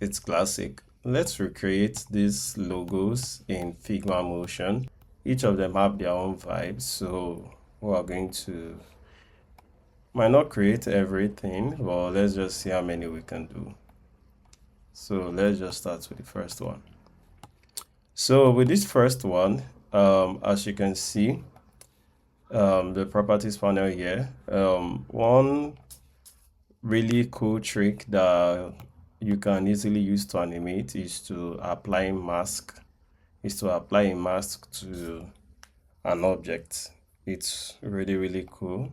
it's classic. Let's recreate these logos in Figma Motion. Each of them have their own vibes, so we are going to might not create everything, but let's just see how many we can do. So let's just start with the first one. So with this first one, as you can see, the properties panel here, one really cool trick that you can easily use to animate is to apply a mask to an object. It's really cool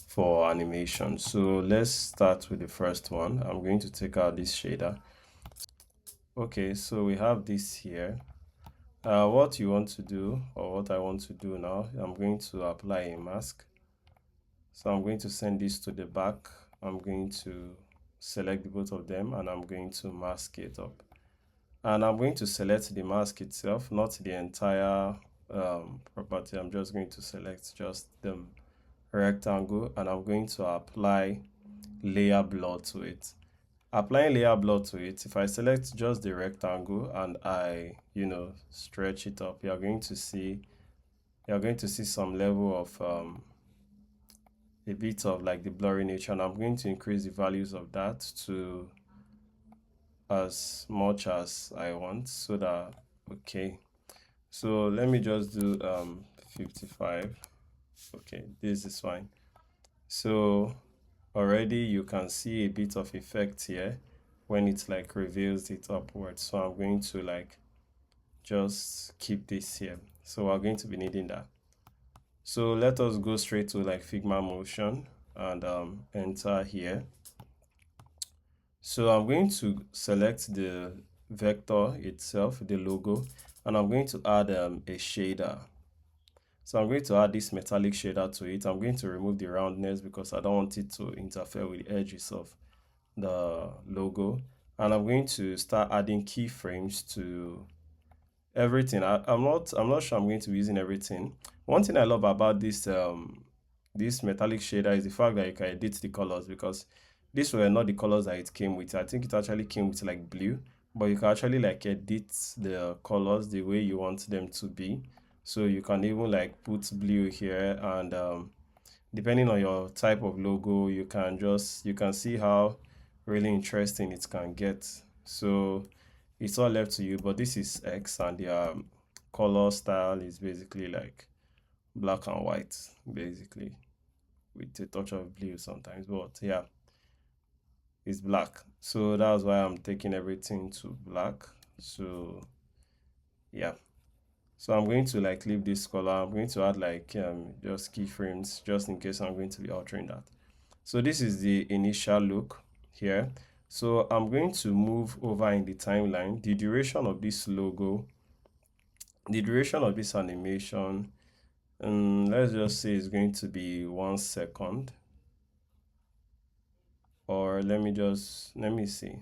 for animation. So let's start with the first one. I'm going to take out this shader. Okay, so we have this here. What you want to do, or what I want to do now, I'm going to apply a mask. So I'm going to send this to the back. I'm going to select both of them and I'm going to mask it up. And I'm going to select the mask itself, not the entire property. I'm just going to select just the rectangle and I'm going to apply layer blur to it. Applying layer blur to it, if I select just the rectangle and I, stretch it up, you're going to see some level of a bit of like the blurry nature, and I'm going to increase the values of that to as much as I want so that okay. So let me just do 55. Okay, this is fine. So already you can see a bit of effect here when it like reveals it upwards. So I'm going to like just keep this here. So we're going to be needing that. So let us go straight to like Figma Motion and enter here. So I'm going to select the vector itself, the logo, and I'm going to add a shader. So I'm going to add this metallic shader to it. I'm going to remove the roundness because I don't want it to interfere with the edges of the logo. And I'm going to start adding keyframes to everything. I'm not sure I'm going to be using everything. One thing I love about this metallic shader is the fact that you can edit the colors, because these were not the colors that it came with. I think it actually came with like blue, but you can actually like edit the colors the way you want them to be. So you can even like put blue here, and depending on your type of logo, you can see how really interesting it can get. So it's all left to you, but this is X, and the color style is basically like black and white, basically with a touch of blue sometimes, but yeah, it's black. So that's why I'm taking everything to black. So yeah, so I'm going to like leave this color. I'm going to add like just keyframes just in case I'm going to be altering that. So this is the initial look here. So I'm going to move over in the timeline. The duration of this logo, the duration of this animation, and let's just say it's going to be 1 second. Or let me see.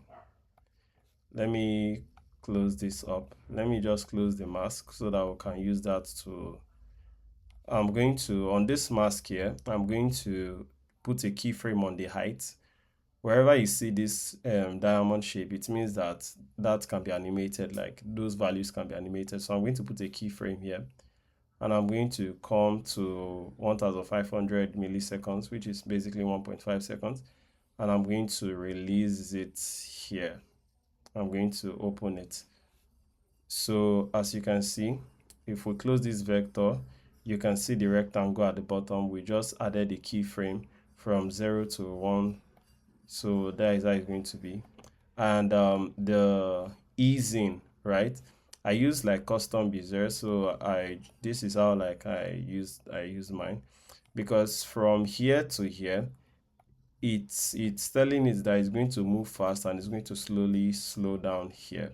Let me close this up. Let me just close the mask so that we can use that to, I'm going to, on this mask here, I'm going to put a keyframe on the height. Wherever you see this diamond shape, it means that that can be animated, like those values can be animated. So I'm going to put a keyframe here, and I'm going to come to 1500 milliseconds, which is basically 1.5 seconds, and I'm going to release it here. I'm going to open it. So as you can see, if we close this vector, you can see the rectangle at the bottom. We just added the keyframe from 0 to 1. So that is how it's going to be. And the easing, right? I use like custom bezier, so this is how like I use mine, because from here to here, it's telling it that it's going to move fast and it's going to slowly slow down here.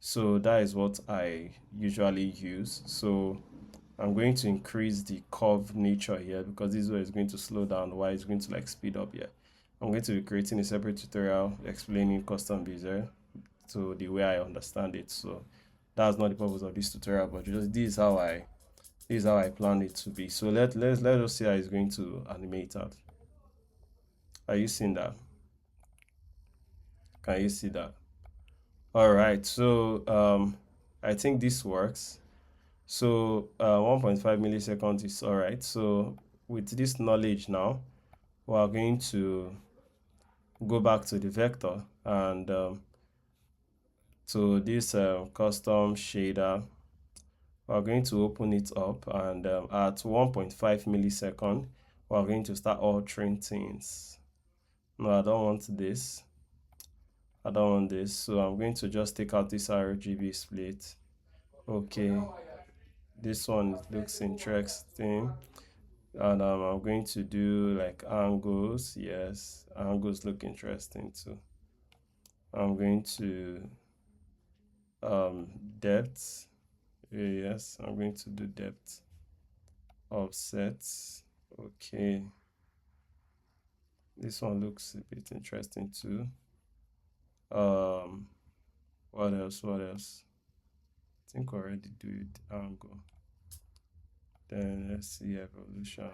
So that is what I usually use. So I'm going to increase the curve nature here, because this way is going to slow down while it's going to like speed up here. I'm going to be creating a separate tutorial explaining custom bezier to the way I understand it. So that's not the purpose of this tutorial, but just this is how I plan it to be. So let us see how it's going to animate out. Are you seeing that? Can you see that? All right, so I think this works. So 1.5 milliseconds is all right. So with this knowledge now, we are going to go back to the vector and to this custom shader. We are going to open it up, and at 1.5 millisecond, we are going to start altering things. No, I don't want this. I don't want this. So I'm going to just take out this RGB split. Okay, this one looks interesting. And I'm going to do like angles. Yes, angles look interesting too. I'm going to um, depth. Yes, I'm going to do depth. Offsets. Okay, this one looks a bit interesting too. Um, what else? What else? I think I already do it angle. Then let's see evolution.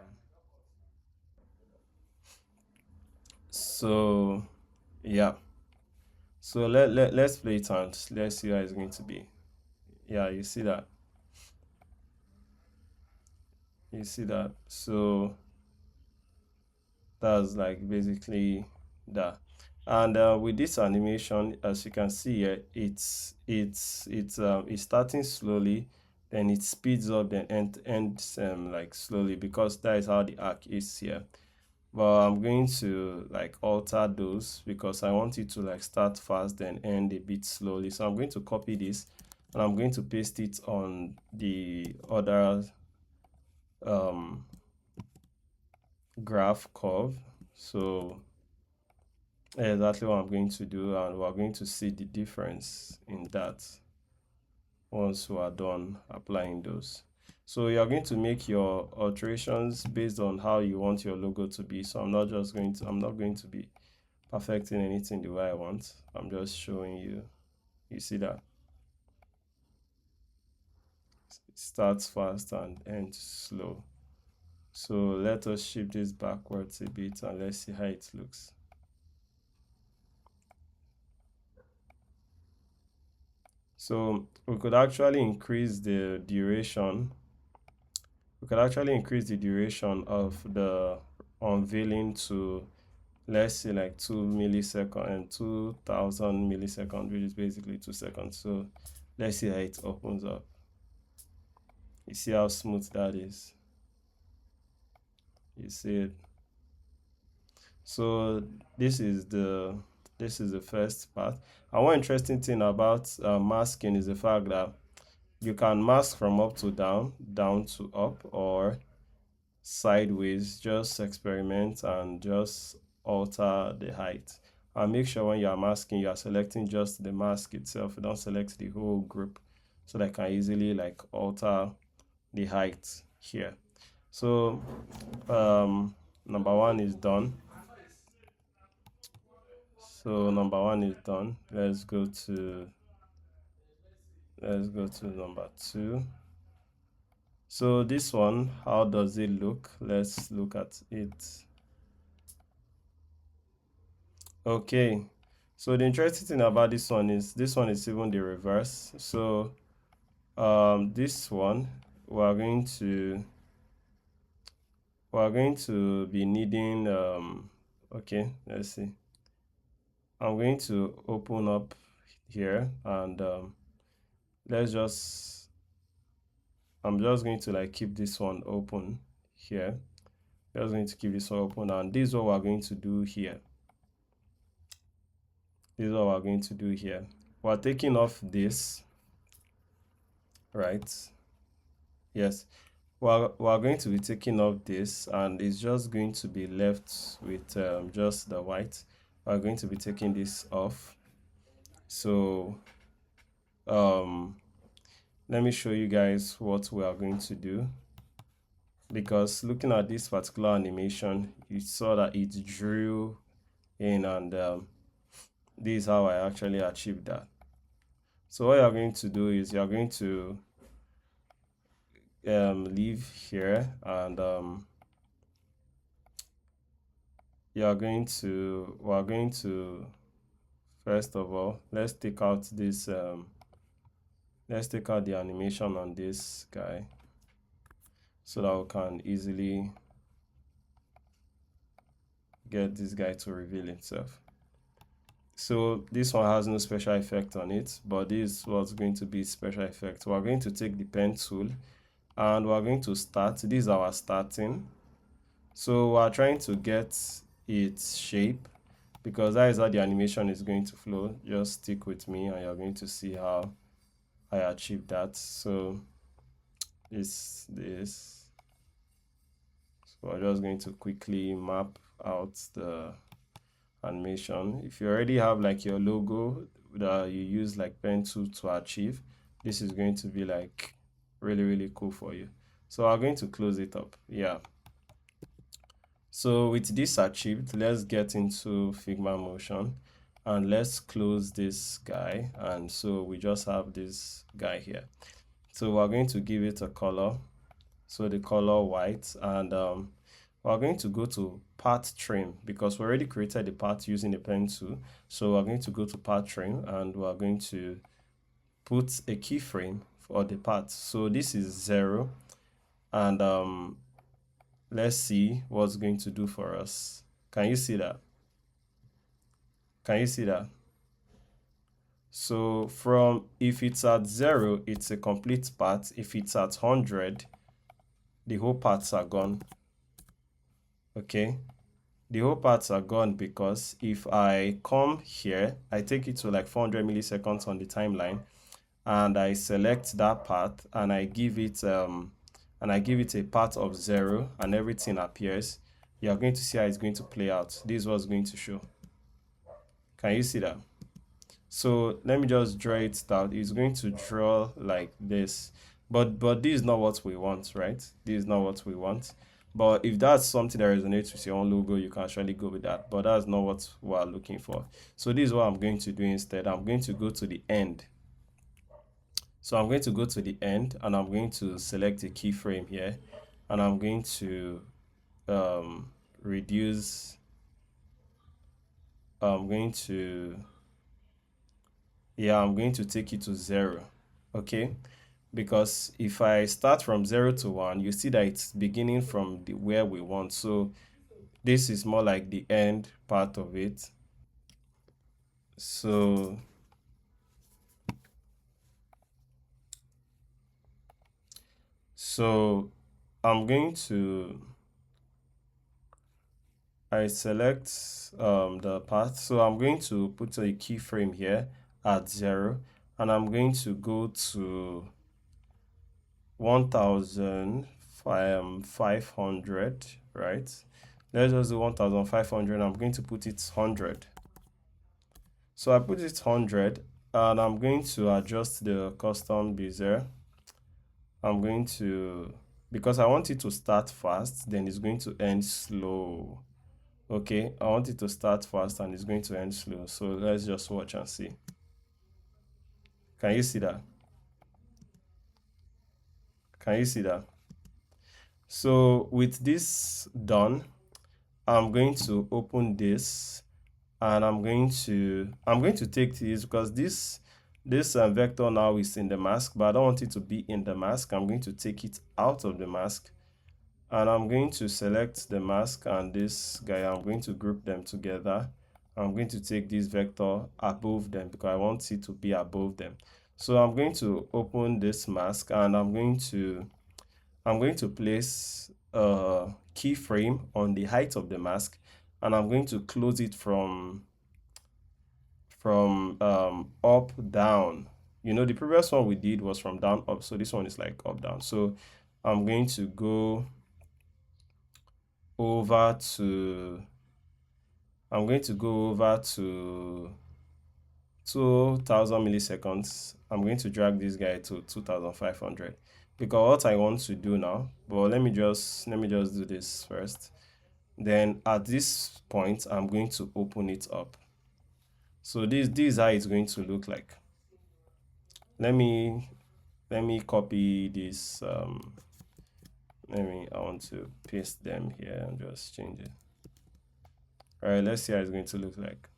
So yeah. So let's play it and let's see how it's going to be. Yeah, you see that. You see that. So that's like basically that. And with this animation, as you can see here, it's starting slowly, then it speeds up, then ends like slowly, because that is how the arc is here. But I'm going to like alter those because I want it to like start fast then end a bit slowly. So I'm going to copy this and I'm going to paste it on the other um, graph curve. So exactly what I'm going to do, and we're going to see the difference in that once we are done applying those. So you're going to make your alterations based on how you want your logo to be. So I'm not going to be perfecting anything the way I want. I'm just showing you. You see that it starts fast and ends slow. So let us shift this backwards a bit and let's see how it looks. So we could actually increase the duration. We could actually increase the duration of the unveiling to, let's say, like 2 millisecond and 2000 milliseconds, which is basically 2 seconds. So let's see how it opens up. You see how smooth that is. You see it. So this is the first part. And one interesting thing about masking is the fact that you can mask from up to down, down to up, or sideways. Just experiment and just alter the height. And make sure when you are masking, you are selecting just the mask itself. You don't select the whole group, so that I can easily like alter the height here. So number one is done. So number one is done. Let's go to number two. So this one, how does it look? Let's look at it. Okay. So the interesting thing about this one is even the reverse. So this one we are going to be needing okay, let's see. I'm going to open up here and let's just I'm just going to like keep this one open here. Just going to keep this one open, and this is what we're going to do here. This is what we're going to do here. We're taking off this, right? Yes. We're going to be taking off this, and it's just going to be left with just the white. We're going to be taking this off. So let me show you guys what we are going to do. Because looking at this particular animation, you saw that it drew in, and this is how I actually achieved that. So what you're going to do is you're going to leave here, and we're going to First of all, let's take out this let's take out the animation on this guy so that we can easily get this guy to reveal itself. So this one has no special effect on it, but this was going to be special effect. We're going to take the pen tool and we're going to start. This is our starting. So we're trying to get its shape because that is how the animation is going to flow. Just stick with me and you're going to see how I achieve that. So it's this. So we're just going to quickly map out the animation. If you already have like your logo that you use like pen tool to achieve, this is going to be like really cool for you. So I'm going to close it up. Yeah. So with this achieved, let's get into Figma Motion and let's close this guy. And so we just have this guy here. So we're going to give it a color. So the color white, and we're going to go to path trim because we already created the path using the pen tool. So we're going to go to path trim and we're going to put a keyframe for the path. So this is 0, and let's see what's going to do for us. Can you see that? Can you see that? So from, if it's at 0, it's a complete path. If it's at 100, the whole paths are gone. Okay, the whole paths are gone because if I come here, I take it to like 400 milliseconds on the timeline, and I select that path and I give it a path of 0 and everything appears. You're going to see how it's going to play out. This is what's going to show. Can you see that? So let me just draw it out. It's going to draw like this, but this is not what we want, right? This is not what we want. But if that's something that resonates with your own logo, you can actually go with that. But that's not what we're looking for. So this is what I'm going to do instead. I'm going to go to the end. So I'm going to go to the end and I'm going to select a keyframe here, and I'm going to reduce. I'm going to take it to 0. Okay, because if I start from 0 to 1, you see that it's beginning from where we want. So this is more like the end part of it. So I'm going to, I select the path. So I'm going to put a keyframe here at 0, and I'm going to go to 1500, right? Let's just do 1500. I'm going to put it 100. So I put it 100, and I'm going to adjust the custom bezier. I'm going to, because I want it to start fast, then it's going to end slow. Okay, I want it to start fast and it's going to end slow. So let's just watch and see. Can you see that? Can you see that? So with this done, I'm going to open this, and I'm going to take this because this vector now is in the mask, but I don't want it to be in the mask. I'm going to take it out of the mask, and I'm going to select the mask and this guy. I'm going to group them together. I'm going to take this vector above them because I want it to be above them. So I'm going to open this mask, and I'm going to place a keyframe on the height of the mask, and I'm going to close it from up down. You know, the previous one we did was from down up, so this one is like up down. So I'm going to go over to 2000 milliseconds. I'm going to drag this guy to 2500 because what I want to do now, but let me just do this first. Then at this point, I'm going to open it up. So this is how it's going to look like. Let me copy this. I want to paste them here and just change it. All right, let's see how it's going to look like.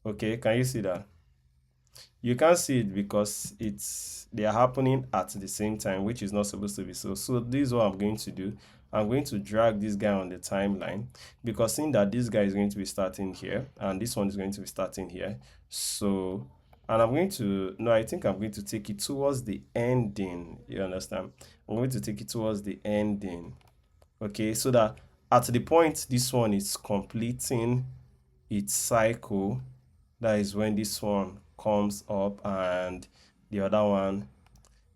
Okay, can you see that? You can't see it because they are happening at the same time, which is not supposed to be so. So this is what I'm going to do. I'm going to drag this guy on the timeline, because seeing that this guy is going to be starting here and this one is going to be starting here. So, and I'm going to, no, I think I'm going to take it towards the ending. You understand? I'm going to take it towards the ending. Okay, so that at the point this one is completing its cycle, that is when this one comes up and the other one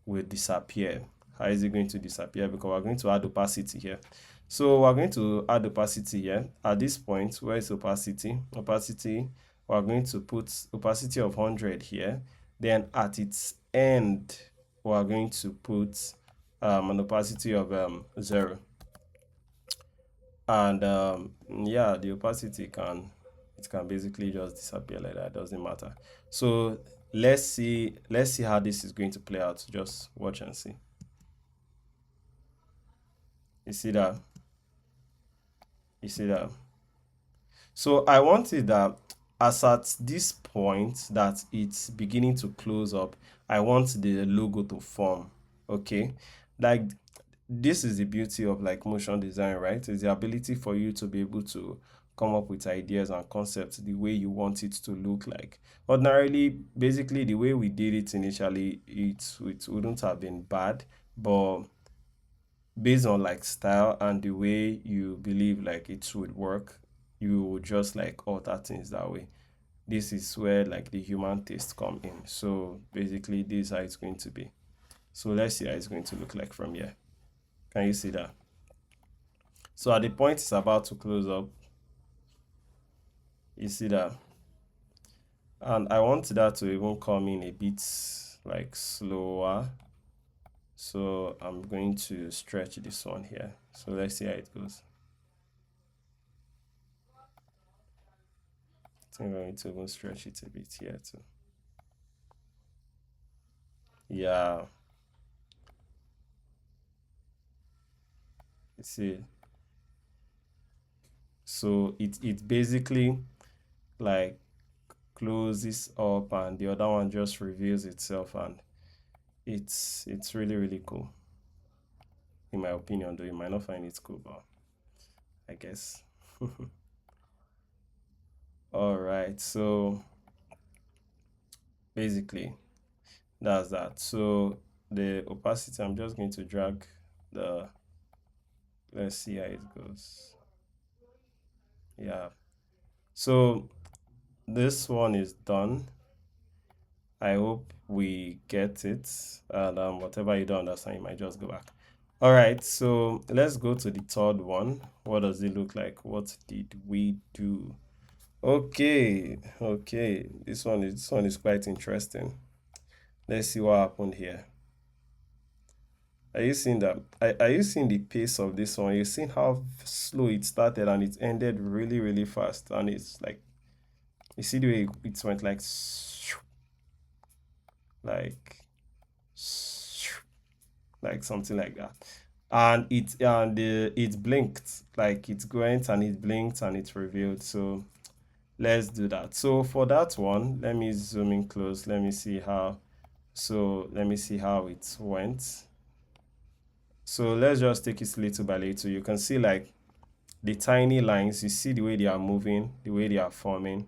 will disappear. How is it going to disappear? Because we're going to add opacity here. So we're going to add opacity here. At this point, where is opacity? Opacity, we're going to put opacity of 100 here. Then at its end, we're going to put an opacity of 0. And yeah, the opacity can basically just disappear like that. Doesn't matter. So let's see how this is going to play out. Just watch and see. You see that? You see that? So I wanted that as at this point that it's beginning to close up, I want the logo to form. Okay, like this is the beauty of like motion design, right? Is the ability for you to be able to come up with ideas and concepts the way you want it to look like. Ordinarily, basically the way we did it initially, it wouldn't have been bad, but based on like style and the way you believe like it would work, you would just like alter things that way. This is where like the human taste come in. So basically this is how it's going to be. So let's see how it's going to look like from here. Can you see that? So at the point it's about to close up, you see that? And I want that to even come in a bit like slower. So I'm going to stretch this one here. So let's see how it goes. I think I'm going to even stretch it a bit here too. Yeah, you see. So it basically like closes up and the other one just reveals itself, and it's really really cool in my opinion, though you might not find it cool, but I guess. All right, so basically that's that. So the opacity, I'm just going to drag the, let's see how it goes. Yeah, so this one is done. I hope we get it, and whatever you don't understand you might just go back. All right, so let's go to the third one. What does it look like? What did we do? Okay, okay, this one is quite interesting. Let's see what happened here. Are you seeing that? Are you seeing the pace of this one? You seeing how slow it started and it ended really, really fast. And it's like, you see the way it went like, like something like that. And it blinked, like it went and it blinked and it revealed. So let's do that. So for that one, let me zoom in close. Let me see how, so let me see how it went. So let's just take it little by little. You can see like the tiny lines, you see the way they are moving, the way they are forming.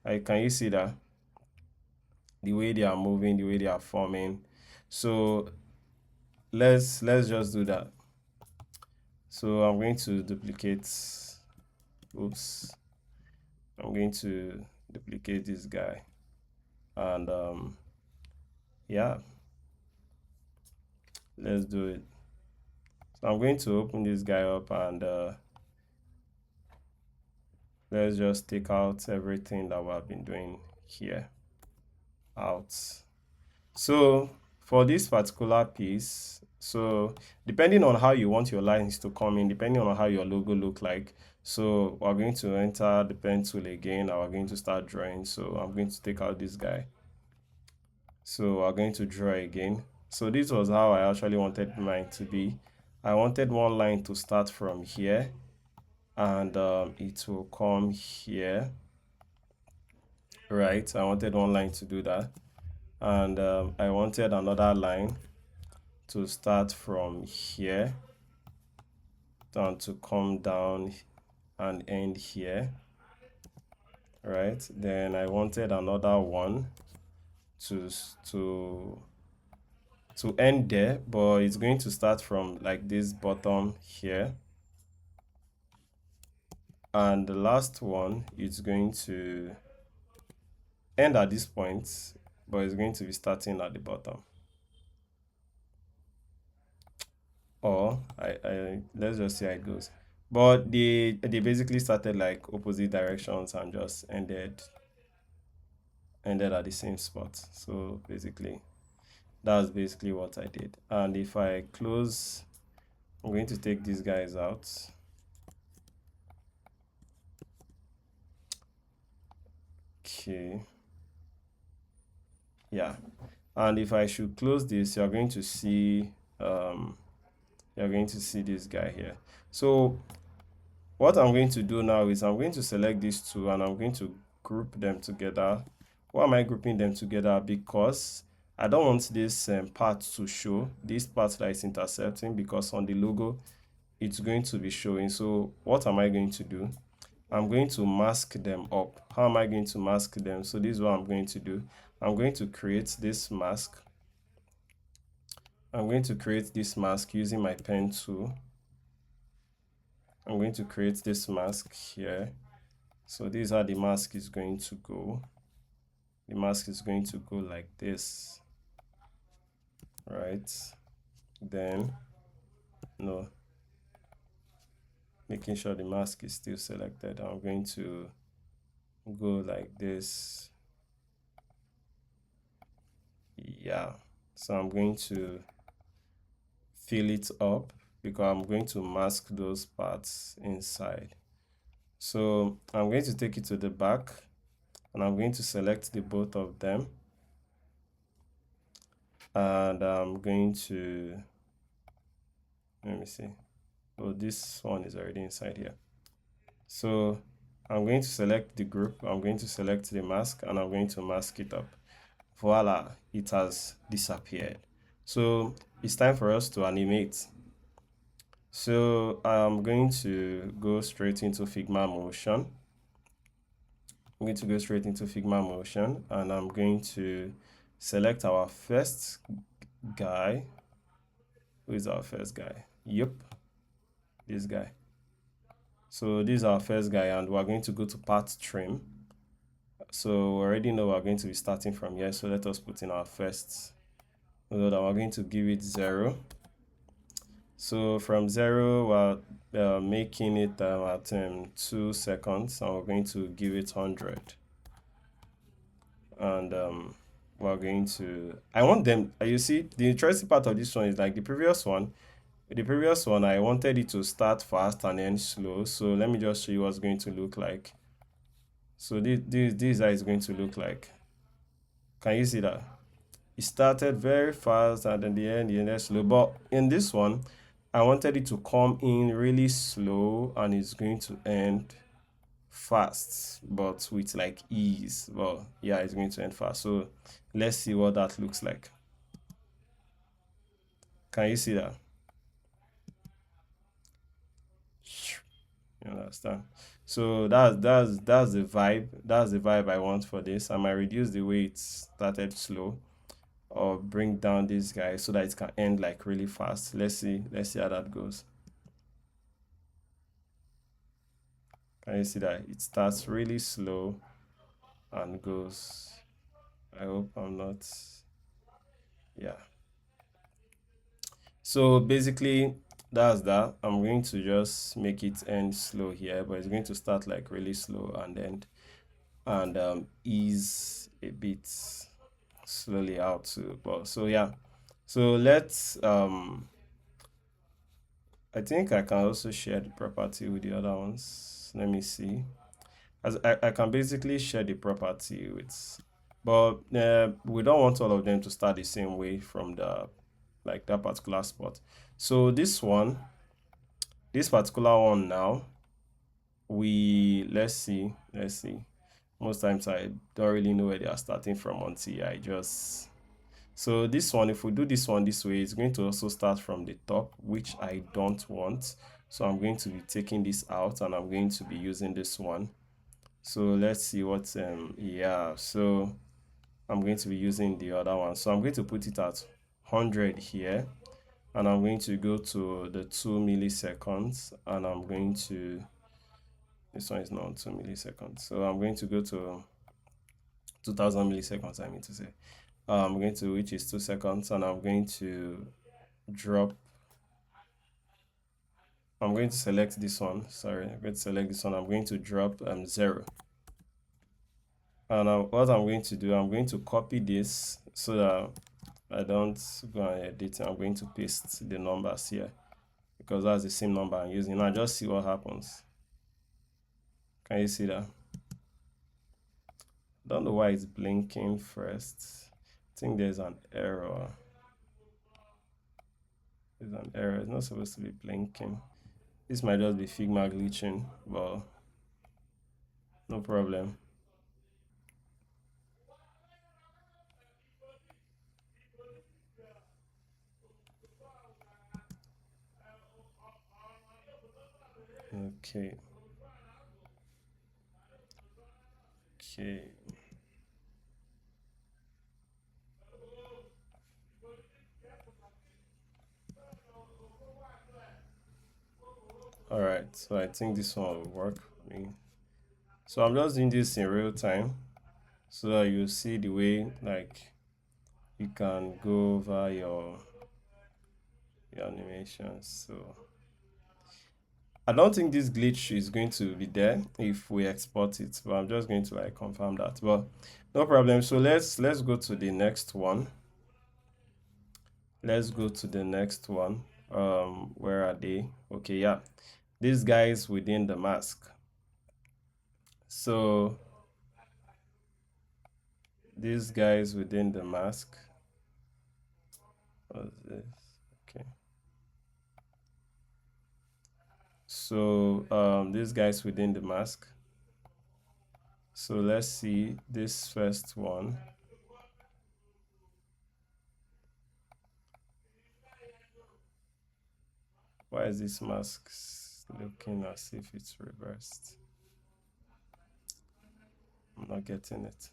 Like, can you see that? The way they are moving, the way they are forming. So let's just do that. So I'm going to duplicate, oops, I'm going to duplicate this guy. And yeah, let's do it. So I'm going to open this guy up and let's just take out everything that we have been doing here out. So for this particular piece, so depending on how you want your lines to come in, depending on how your logo look like, so we're going to enter the pen tool again and we're going to start drawing. So I'm going to take out this guy. So we're going to draw again. So this was how I actually wanted mine to be. I wanted one line to start from here and it will come here right? I wanted one line to do that. And I wanted another line to start from here down to come down and end here, right? Then I wanted another one to to end there, but it's going to start from like this bottom here, and the last one is going to end at this point, but it's going to be starting at the bottom. Or I let's just see how it goes. But they basically started like opposite directions and just ended at the same spot. So basically that's basically what I did. And if I close, I'm going to take these guys out. Okay. Yeah. And if I should close this, you're going to see this guy here. So what I'm going to do now is I'm going to select these two and I'm going to group them together. Why am I grouping them together? Because I don't want this part to show, this part that is intercepting, because on the logo it's going to be showing. So what am I going to do? I'm going to mask them up. How am I going to mask them? So this is what I'm going to do. I'm going to create this mask. I'm going to create this mask using my pen tool. I'm going to create this mask here. So this is how the mask is going to go. The mask is going to go like this, right? Then, no, making sure the mask is still selected. I'm going to go like this. Yeah, so I'm going to fill it up because I'm going to mask those parts inside. So I'm going to take it to the back and I'm going to select the both of them, and I'm going to, let me see. Oh, this one is already inside here. So I'm going to select the group, I'm going to select the mask, and I'm going to mask it up. Voila, it has disappeared. So it's time for us to animate. So I'm going to go straight into Figma Motion. I'm going to go straight into Figma Motion and I'm going to select our first guy. Who is our first guy? Yep, this guy. So this is our first guy and we're going to go to Path Trim. So we already know we're going to be starting from here. So let us put in our first. So that we're going to give it 0. So from 0, we're making it at 2 seconds, and we're going to give it 100. And we're going to, I want them, you see, the interesting part of this one is like the previous one. The previous one, I wanted it to start fast and end slow. So let me just show you what's going to look like. So this is how it's going to look like. Can you see that? It started very fast and in the end it ended slow. But in this one, I wanted it to come in really slow and it's going to end fast, but with like ease. Well, yeah, it's going to end fast. So let's see what that looks like. Can you see that? You understand? So that's the vibe. That's the vibe I want for this. I might reduce the way it started slow, or bring down this guy so that it can end like really fast. Let's see how that goes. Can you see that it starts really slow and goes? I hope I'm not, yeah. So basically that's that. I'm going to just make it end slow here, but it's going to start like really slow and end and ease a bit slowly out too. But so yeah, so let's I think I can also share the property with the other ones. Let me see. As I can basically share the property with, but we don't want all of them to start the same way from the like that particular spot. So this particular one now, we let's see. Most times I don't really know where they are starting from until I just. So this one, if we do this one this way, it's going to also start from the top, which I don't want. So I'm going to be taking this out and I'm going to be using this one. So let's see what, yeah, so I'm going to be using the other one. So I'm going to put it at 100 here, and I'm going to go to the 2 milliseconds, and I'm going to, this one is not 2 milliseconds. So I'm going to go to 2000 milliseconds, I mean to say. I'm going to, which is 2 seconds, and I'm going to drop, I'm going to select this one. Sorry, I'm going to select this one. I'm going to drop 0. And what I'm going to do, I'm going to copy this so that I don't go and edit. I'm going to paste the numbers here because that's the same number I'm using. Now just see what happens. Can you see that? Don't know why it's blinking first. I think there's an error. There's an error. It's not supposed to be blinking. This might just be Figma glitching, but no problem. Okay. Okay. All right. So I think this one will work for me. So I'm just doing this in real time so that you see the way like you can go over your animations. So I don't think this glitch is going to be there if we export it, but I'm just going to like confirm that. But no problem. So let's go to the next one. Let's go to the next one. Where are they? Okay, yeah. These guys within the mask. So these guys within the mask. What's this? Okay. So these guys within the mask. So let's see this first one. Why is this mask looking as if it's reversed? I'm not getting it.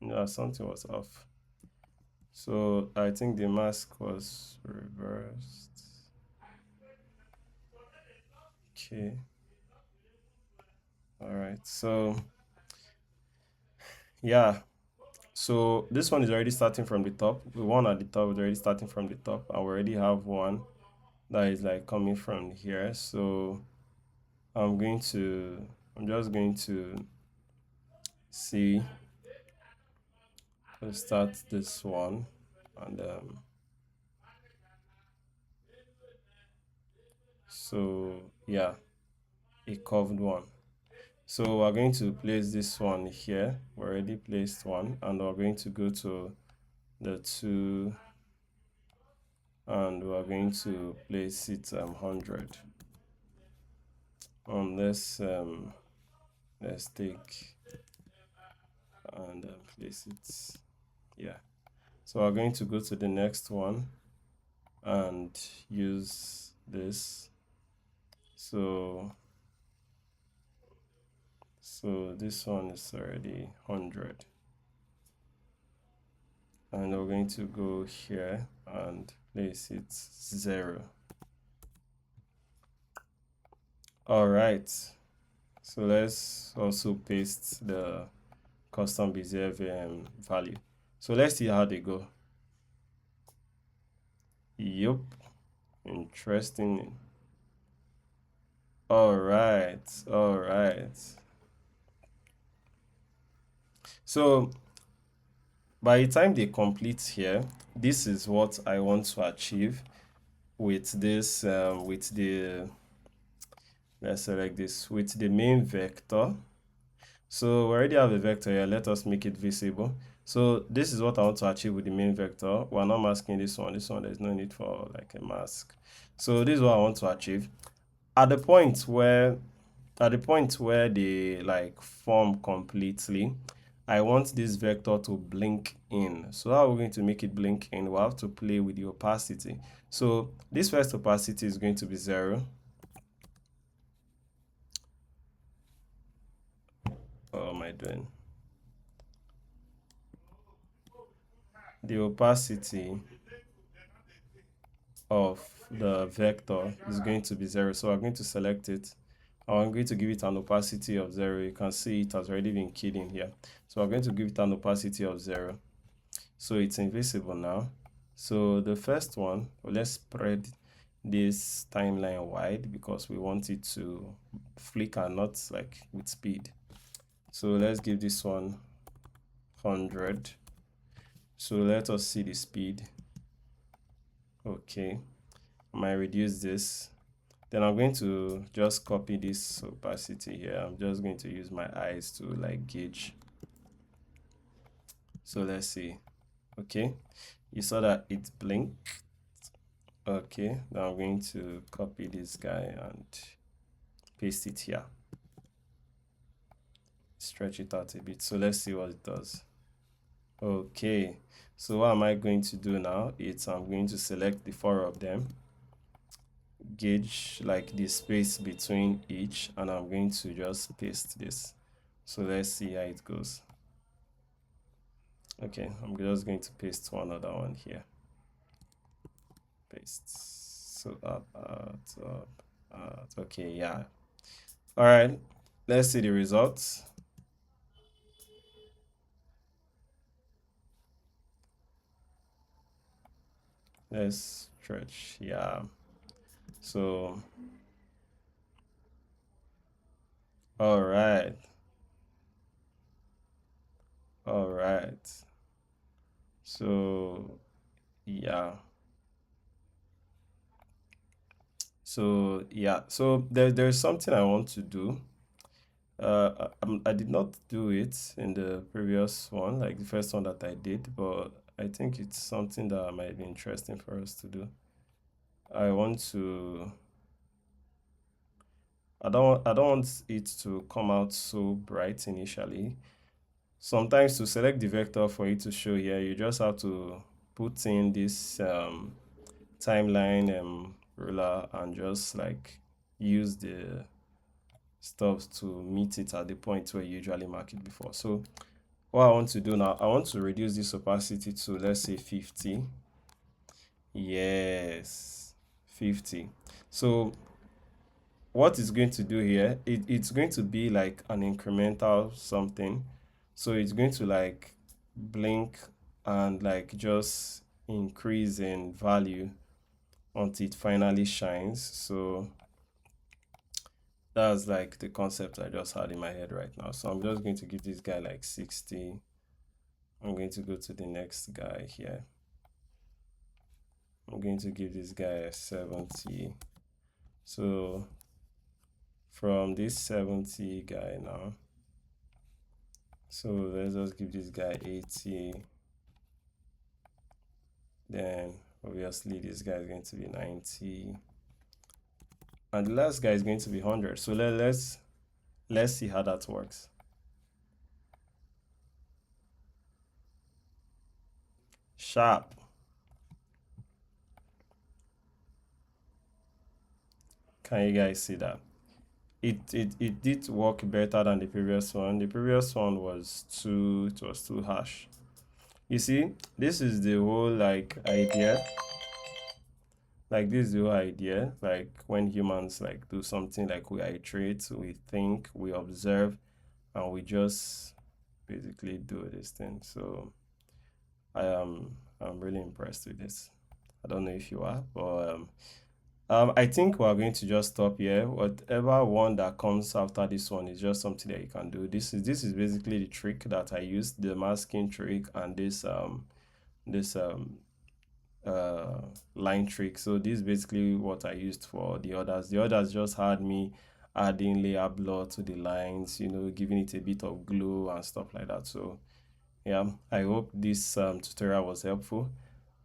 Yeah, something was off. So I think the mask was reversed. Okay. All right. So yeah. So this one is already starting from the top. The one at the top is already starting from the top, and we already have one that is like coming from here. So I'm just going to see, let's start this one, and so yeah, a curved one. So we're going to place this one here. We already placed one, and we're going to go to the 2, and we're going to place it 100. Let's take and place it. Yeah. So we're going to go to the next one and use this. So this one is already 100. And we're going to go here and place it 0. All right. So let's also paste the custom behavior value. So let's see how they go. Yup. Interesting. All right. All right. So by the time they complete here, this is what I want to achieve with this, with the, let's select this, with the main vector. So we already have a vector here. Let us make it visible. So this is what I want to achieve with the main vector. We're not masking this one. This one, there's no need for like a mask. So this is what I want to achieve. At the point where at the point where they like form completely, I want this vector to blink in. So how are we going to make it blink in? We'll have to play with the opacity. So this first opacity is going to be 0. What am I doing? The opacity of the vector is going to be 0. So I'm going to select it. I'm going to give it an opacity of 0. You can see it has already been keyed in here. So I'm going to give it an opacity of 0. So it's invisible now. So the first one, well, let's spread this timeline wide because we want it to flicker, not like with speed. So let's give this one 100. So let us see the speed. Okay, I might reduce this. Then I'm going to just copy this opacity here. I'm just going to use my eyes to like gauge. So let's see. Okay, you saw that it blinked. Okay, now I'm going to copy this guy and paste it here. Stretch it out a bit. So let's see what it does. Okay, so what am I going to do now? I'm going to select the 4 of them, gauge like the space between each, and I'm going to just paste this. So let's see how it goes. Okay, I'm just going to paste one other one here. Paste. So up, up, okay, yeah. All right, let's see the results. Let's stretch, yeah. So, all right, all right. So, yeah. So, yeah. So there's something I want to do. I did not do it in the previous one, like the first one that I did, but I think it's something that might be interesting for us to do. I want to, I don't want it to come out so bright initially. Sometimes to select the vector for it to show here, you just have to put in this timeline ruler and just like use the stuff to meet it at the point where you usually mark it before. So what I want to do now, I want to reduce this opacity to, let's say, 50. Yes, 50. So what it's going to do here, it's going to be like an incremental something. So it's going to like blink and like just increase in value until it finally shines. So that's like the concept I just had in my head right now. So I'm just going to give this guy like 60. I'm going to go to the next guy here. I'm going to give this guy a 70. So from this 70 guy now, so let's just give this guy 80. Then obviously this guy is going to be 90. And the last guy is going to be 100. So let's see how that works. Sharp. Can you guys see that? It did work better than the previous one. The previous one was too harsh. You see, this is the whole like idea. Like this is the whole idea. Like when humans like do something, like we iterate, we think, we observe, and we just basically do this thing. So I'm really impressed with this. I don't know if you are, but I think we're going to just stop here. Whatever one that comes after this one is just something that you can do. This is basically the trick that I used, the masking trick and this line trick. So this is basically what I used for the others. The others just had me adding layer blur to the lines, giving it a bit of glow and stuff like that. So yeah, I hope this tutorial was helpful.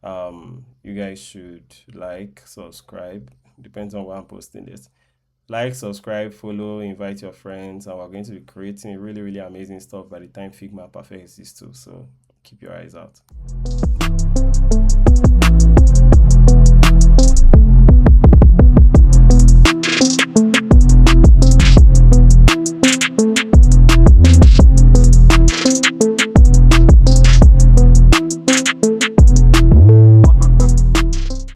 You guys should like, subscribe, depends on where I'm posting this, Like, subscribe, follow, invite your friends, and we're going to be creating really, really amazing stuff by the time Figma perfects this too. So keep your eyes out.